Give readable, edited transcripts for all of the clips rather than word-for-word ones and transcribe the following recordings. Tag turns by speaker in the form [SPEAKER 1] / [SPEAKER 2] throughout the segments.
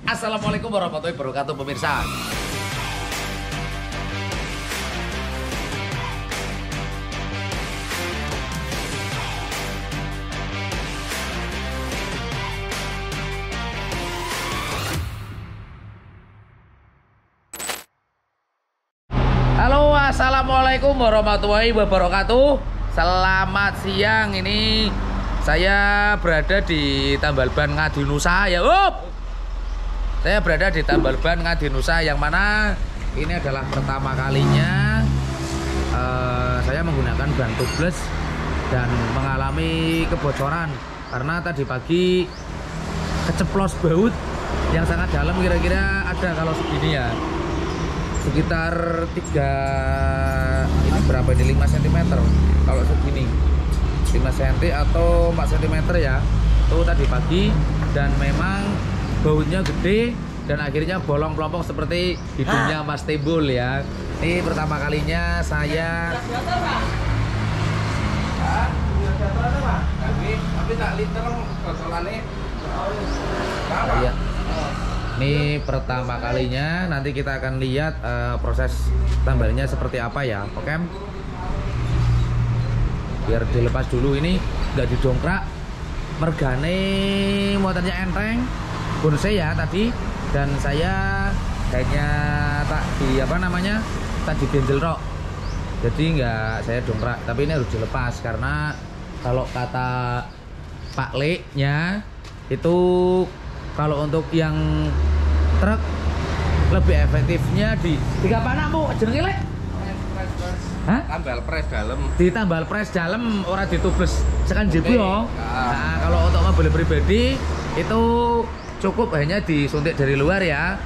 [SPEAKER 1] Assalamualaikum warahmatullahi wabarakatuh pemirsa. Halo, assalamualaikum warahmatullahi wabarakatuh. Selamat siang. Ini saya berada di Tambal Ban Ngadinusa ya. Saya berada di Tambal Ban Ngadinusa yang mana ini adalah pertama kalinya saya menggunakan ban tubeless dan mengalami kebocoran karena tadi pagi keceplos baut yang sangat dalam, kira-kira ada kalau segini ya sekitar 3 ini berapa ini 5 cm kalau segini 5 cm atau 4 cm ya itu tadi pagi, dan memang bautnya gede dan akhirnya bolong pelompong seperti hidungnya Mas Timbul ya. Ini pertama kalinya saya ini pertama kalinya, nanti kita akan lihat proses tambalnya seperti apa ya. Oke, biar dilepas dulu, ini nggak didongkrak, mergane muatannya enteng, bonus ya tadi, dan saya hanya tak di tak di bendel rok, jadi nggak saya dongkrak, tapi ini harus dilepas karena kalau kata Pak Le-nya itu kalau untuk yang truk lebih efektifnya di tiga panakmu jenenge Le? Hah?
[SPEAKER 2] Tambal pres dalam.
[SPEAKER 1] Ditambal pres dalam, ora ditubles sekan jebu yo. Nah, kalau untuk mobil pribadi itu cukup hanya disuntik dari luar ya.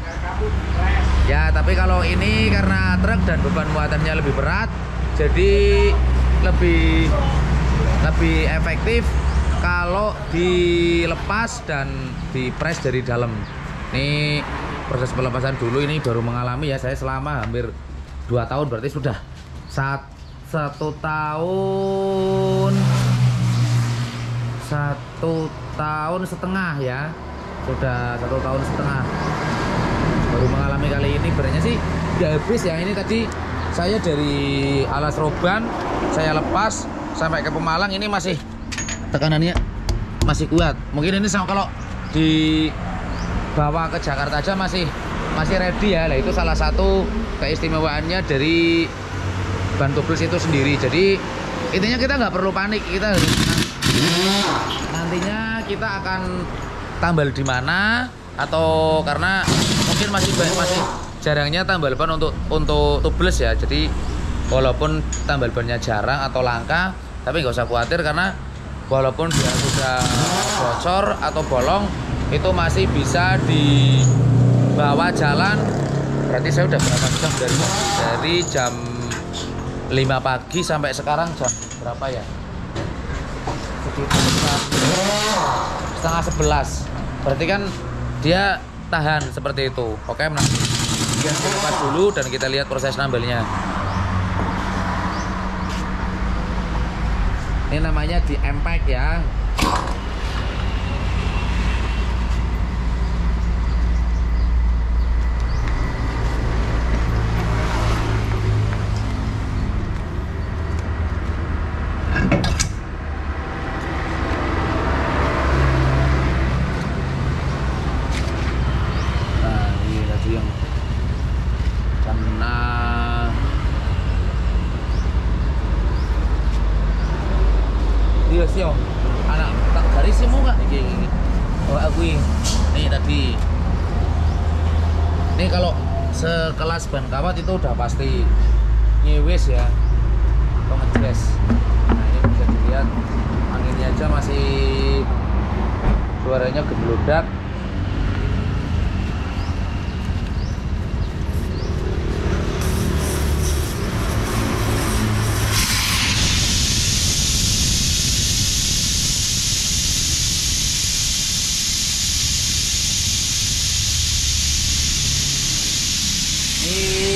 [SPEAKER 1] Ya, tapi kalau ini karena truk dan beban muatannya lebih berat, jadi lebih efektif kalau dilepas dan dipres dari dalam. Ini proses pelepasan dulu, ini baru mengalami ya saya selama hampir 2 tahun, berarti sudah 1 tahun setengah ya, sudah 1 tahun setengah baru mengalami kali ini. Sebenarnya sih nggak habis ya, ini tadi saya dari Alas Roban saya lepas sampai ke Pemalang, ini masih tekanannya masih kuat. Mungkin ini sama kalau dibawa ke Jakarta aja masih ready ya. Nah, itu salah satu keistimewaannya dari ban tubeless itu sendiri. Jadi intinya kita nggak perlu panik, kita nantinya kita akan tambal di mana, atau karena mungkin masih jarangnya tambal ban untuk tubeless ya. Jadi walaupun tambal bannya jarang atau langka, tapi nggak usah khawatir karena walaupun dia sudah bocor atau bolong itu masih bisa dibawa jalan. Berarti saya udah berapa jam dari jam 5 pagi sampai sekarang jam berapa ya? Sekitar setengah 11. Berarti kan dia tahan seperti itu. Oke, nanti kita lepas dulu dan kita lihat proses nambalnya. Ini namanya di impact ya. Nah, ini tadi yang kena. Iya sih, anak tak garis sih mau nggak ini? Oh aku ini tadi. Ini kalau sekelas ban kawat itu udah pasti nyewes ya, atau ngejres. Nah, ini bisa dilihat anginnya aja masih suaranya gebludak.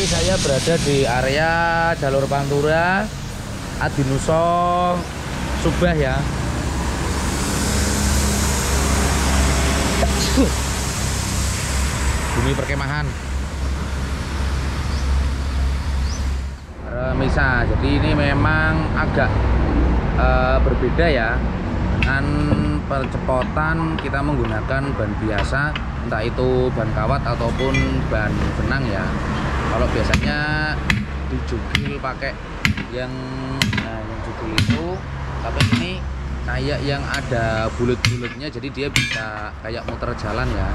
[SPEAKER 1] Saya berada di area jalur Pantura Adinusa Subah ya. bumi perkemahan. Remisa, jadi ini memang agak berbeda ya. Dengan percepotan kita menggunakan ban biasa, entah itu ban kawat ataupun ban benang ya. Kalau biasanya dijugil pakai yang jugil itu, tapi ini kayak yang ada bulut-bulutnya, jadi dia bisa kayak muter jalan ya.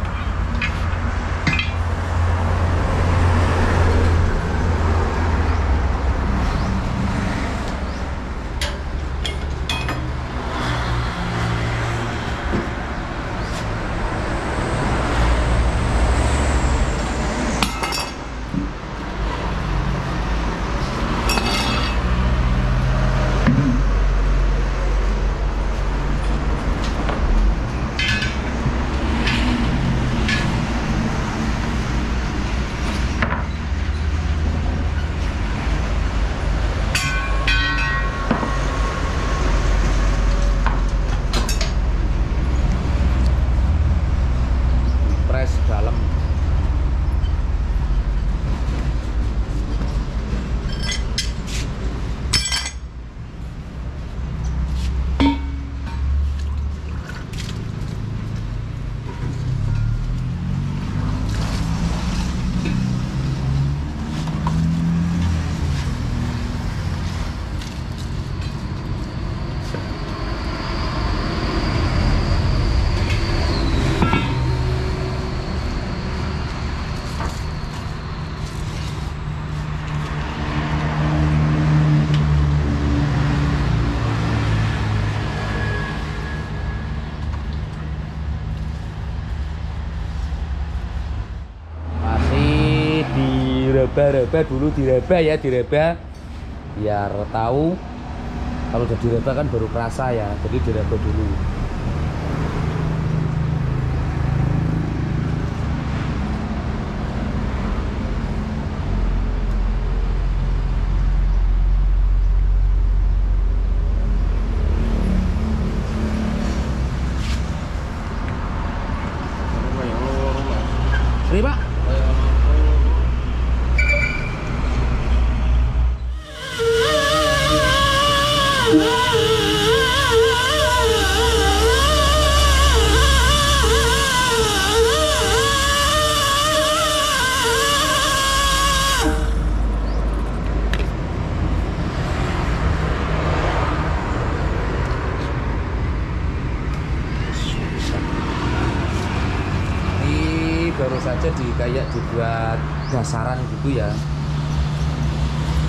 [SPEAKER 1] Dalam diraba dulu, diraba biar tahu. Kalau udah diraba kan baru kerasa ya, jadi diraba dulu. Ini Pak, baru saja kayak dibuat dasaran gitu ya,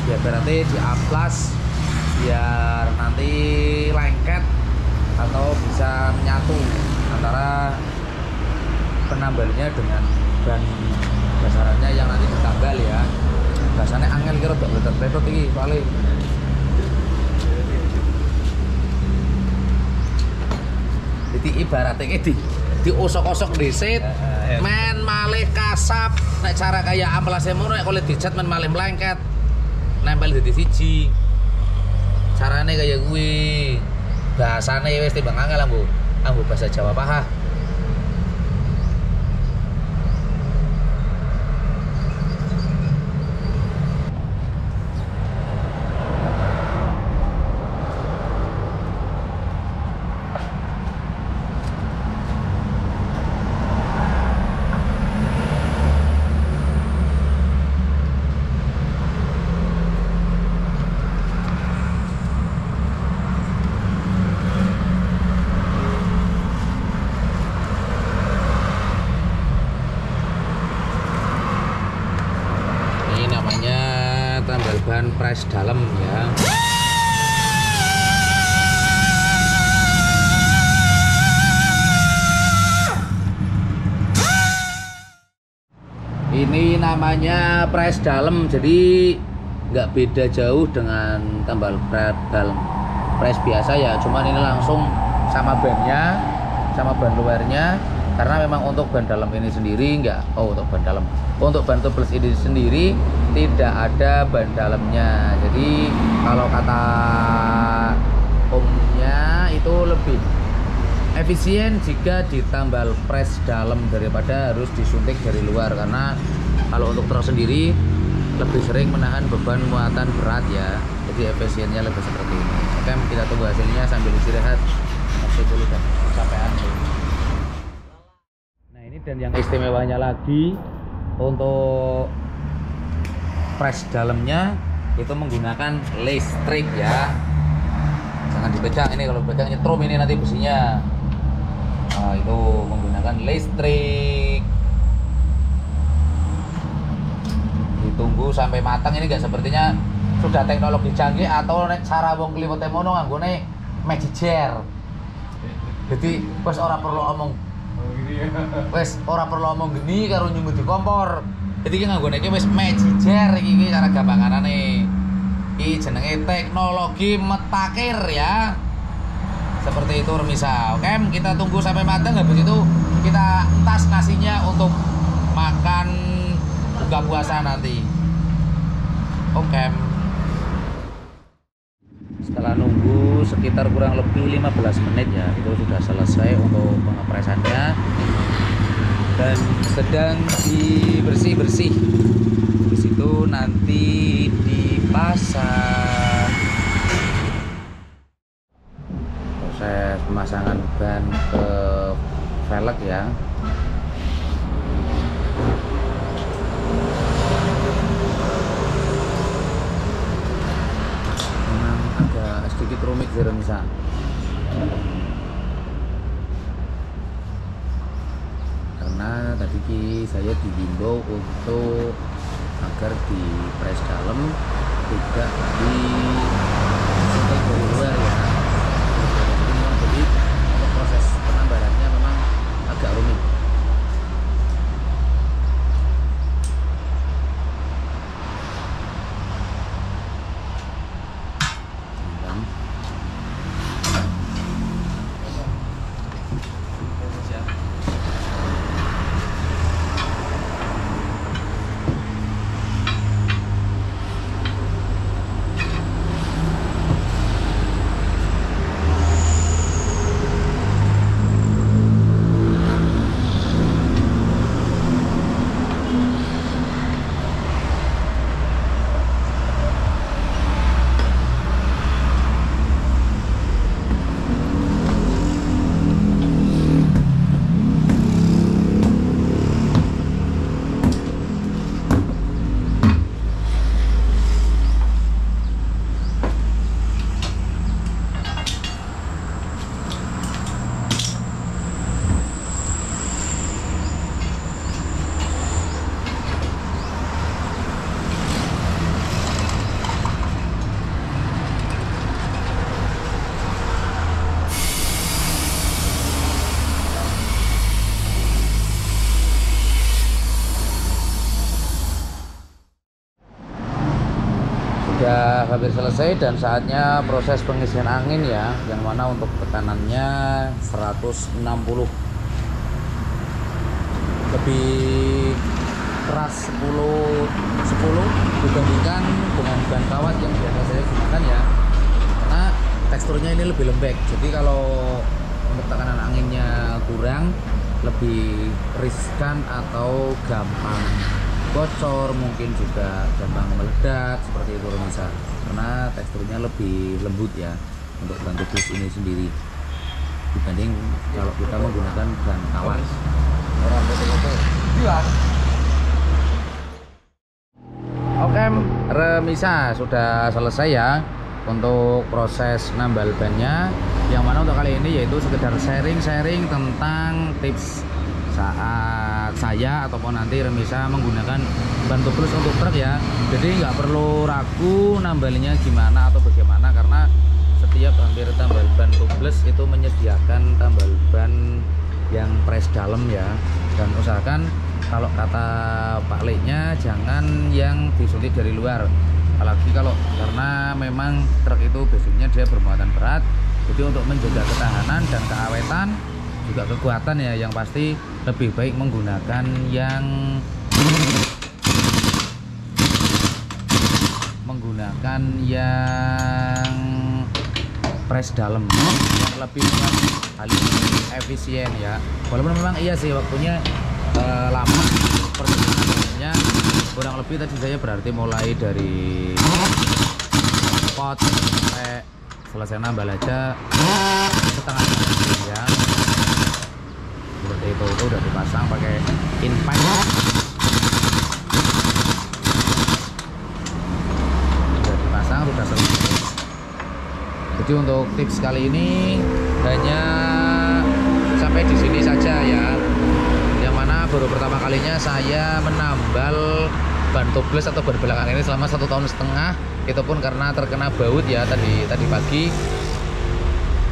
[SPEAKER 1] biar nanti diamplas, biar nanti lengket atau bisa menyatu antara penambalnya dengan ban dasarannya yang nanti ditambal ya. Biasanya angin kira betul-betul ini paling jadi ibaratnya diosok-osok disit, men malih kasap. Nek cara kayak amplasnya mono, nek kalau dicat men malih melengket, nempel di siji. Carane kayak gue, bahasane wis timbang angel ambu bahasa Jawa pahah. Tambal ban pres dalam ya. Ini namanya pres dalam, jadi nggak beda jauh dengan tambal dalam pres biasa ya, cuman ini langsung sama bannya, sama ban luarnya. Karena memang untuk ban dalam ini sendiri untuk ban tubeless ini sendiri tidak ada ban dalamnya. Jadi kalau kata umumnya itu lebih efisien jika ditambal pres dalam daripada harus disuntik dari luar, karena kalau untuk truk sendiri lebih sering menahan beban muatan berat ya, jadi efisiennya lebih seperti ini. Oke, kita tunggu hasilnya sambil istirahat masih dulu kan kecapean. Nah ini, dan yang istimewanya lagi untuk pres dalamnya itu menggunakan listrik ya, jangan dipegang. Ini kalau pegang nyetrum ini nanti besinya. Nah, itu menggunakan listrik. Ditunggu sampai matang. Ini enggak sepertinya sudah teknologi canggih atau nek cara wong kliwete mono nganggone magic jar. Jadi wis ora perlu omong. Wis ora perlu omong geni karo nyumbu di kompor. Jadi iki nganggone iki wis magic jar iki cara gampanganane. Iki jenenge teknologi metakir ya. Seperti itu Remisa. Oke, kita tunggu sampai matang, habis itu kita entas nasinya untuk makan buka puasa nanti. Oke. Setelah nunggu sekitar kurang lebih 15 menit ya, itu sudah selesai untuk pengepresannya dan sedang dibersih-bersih. Di situ nanti dipasang. Proses pemasangan ban ke velg ya. Memang agak sedikit rumit sih Remisa. Karena tadi saya dihimbau untuk agar di pres dalam, tidak di suntik dari luar ya. Jadi untuk proses penambahannya memang agak rumit. Sudah hampir selesai dan saatnya proses pengisian angin ya, yang mana untuk tekanannya 160, lebih keras 10 dibandingkan dengan ban kawat yang biasa saya gunakan ya, karena teksturnya ini lebih lembek. Jadi kalau untuk tekanan anginnya kurang, lebih riskan atau gampang bocor, mungkin juga gampang meledak seperti itu Remisa, karena teksturnya lebih lembut ya untuk ban tubeless ini sendiri dibanding kalau kita menggunakan ban kawat. Oke, Remisa sudah selesai ya untuk proses nambal bannya, yang mana untuk kali ini yaitu sekedar sharing-sharing tentang tips saat saya ataupun nanti Remisa menggunakan ban tubeless untuk truk ya. Jadi nggak perlu ragu nambalinya gimana atau bagaimana, karena setiap hampir tambal ban tubeless itu menyediakan tambal ban yang pres dalam ya. Dan usahakan kalau kata Pak Leknya jangan yang disuntik dari luar, apalagi kalau karena memang truk itu basicnya dia bermuatan berat. Jadi untuk menjaga ketahanan dan keawetan juga kekuatan ya, yang pasti lebih baik menggunakan yang ngepres dalam yang lebih efisien ya. Walaupun memang iya sih waktunya lama perjalanannya, kurang lebih tadi saya berarti mulai dari pot sampai selesai nambal aja setengah jam ya. Seperti itu udah dipasang pakai impact. Sudah dipasang, sudah selesai. Jadi untuk tips kali ini hanya sampai di sini saja ya. Yang mana baru pertama kalinya saya menambal ban tubeless atau ban belakang ini selama 1,5 tahun. Itu pun karena terkena baut ya tadi pagi.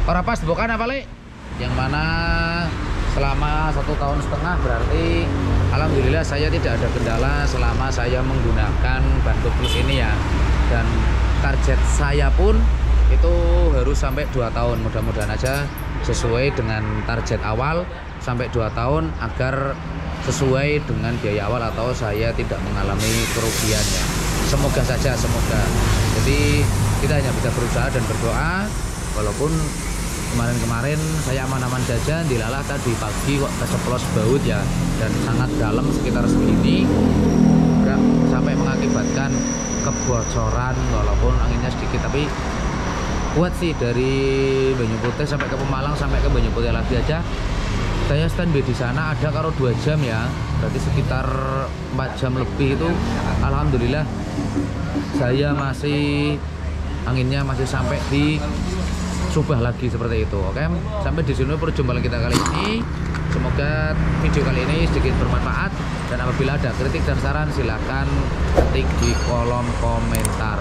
[SPEAKER 1] Ora pas bukan apa Le? Yang mana selama 1,5 tahun berarti alhamdulillah saya tidak ada kendala selama saya menggunakan ban tubeless ini ya. Dan target saya pun itu harus sampai 2 tahun, mudah-mudahan aja sesuai dengan target awal sampai 2 tahun agar sesuai dengan biaya awal atau saya tidak mengalami kerugian ya. Semoga saja, semoga. Jadi kita hanya bisa berusaha dan berdoa. Walaupun kemarin-kemarin saya aman-aman saja, dilalah tadi pagi kok keceplos baut ya, dan sangat dalam sekitar segini, enggak sampai mengakibatkan kebocoran walaupun anginnya sedikit, tapi kuat sih. Dari Banyu Putih sampai ke Pemalang sampai ke Banyu Putih lagi aja saya standby di sana ada karo 2 jam ya, berarti sekitar 4 jam lebih. Itu alhamdulillah saya masih anginnya masih sampai di Subah lagi seperti itu. Oke, sampai di sini perjumpaan kita kali ini. Semoga video kali ini sedikit bermanfaat, dan apabila ada kritik dan saran silahkan ketik di kolom komentar.